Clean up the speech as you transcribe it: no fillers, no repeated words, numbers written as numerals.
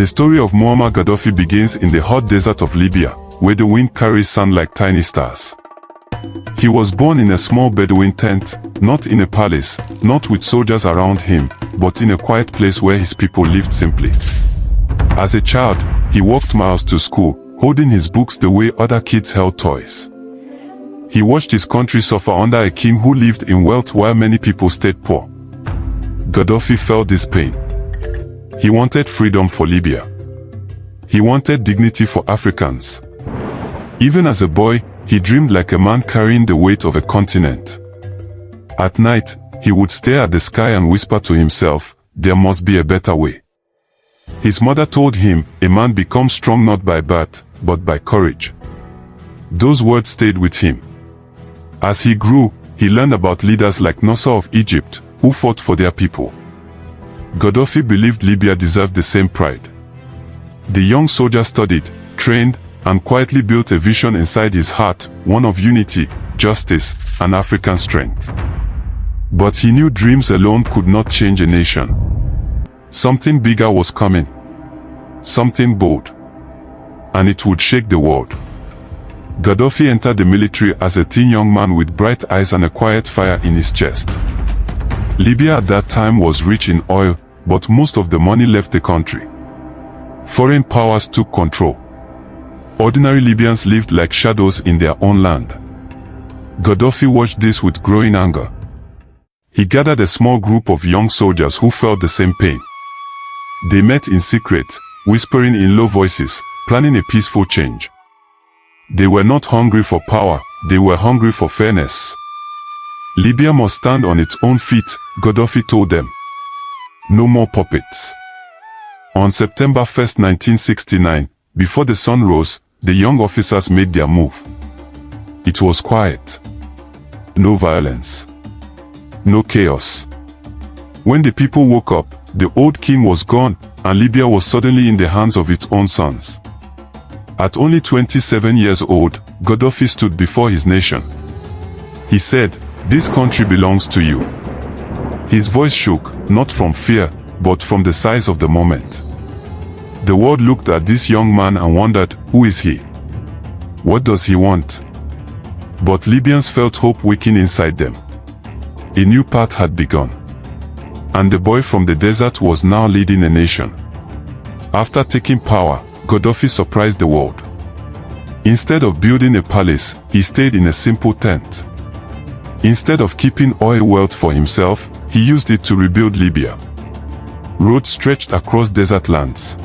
The story of Muammar Gaddafi begins in the hot desert of Libya, where the wind carries sand like tiny stars. He was born in a small Bedouin tent, not in a palace, not with soldiers around him, but in a quiet place where his people lived simply. As a child, he walked miles to school, holding his books the way other kids held toys. He watched his country suffer under a king who lived in wealth while many people stayed poor. Gaddafi felt this pain. He wanted freedom for Libya. He wanted dignity for Africans. Even as a boy, he dreamed like a man carrying the weight of a continent. At night, he would stare at the sky and whisper to himself, "There must be a better way." His mother told him, "A man becomes strong not by birth, but by courage." Those words stayed with him. As he grew, he learned about leaders like Nasser of Egypt, who fought for their people. Gaddafi believed Libya deserved the same pride. The young soldier studied, trained, and quietly built a vision inside his heart, one of unity, justice, and African strength. But he knew dreams alone could not change a nation. Something bigger was coming. Something bold. And it would shake the world. Gaddafi entered the military as a teen young man with bright eyes and a quiet fire in his chest. Libya at that time was rich in oil, but most of the money left the country. Foreign powers took control. Ordinary Libyans lived like shadows in their own land. Gaddafi watched this with growing anger. He gathered a small group of young soldiers who felt the same pain. They met in secret, whispering in low voices, planning a peaceful change. They were not hungry for power, they were hungry for fairness. Libya must stand on its own feet, Gaddafi told them. No more puppets. On September 1, 1969, before the sun rose, the young officers made their move. It was quiet. No violence. No chaos. When the people woke up, the old king was gone, and Libya was suddenly in the hands of its own sons. At only 27 years old, Gaddafi stood before his nation. He said, "This country belongs to you." His voice shook, not from fear, but from the size of the moment. The world looked at this young man and wondered, who is he? What does he want? But Libyans felt hope waking inside them. A new path had begun. And the boy from the desert was now leading a nation. After taking power, Gaddafi surprised the world. Instead of building a palace, he stayed in a simple tent. Instead of keeping oil wealth for himself, he used it to rebuild Libya. Roads stretched across desert lands.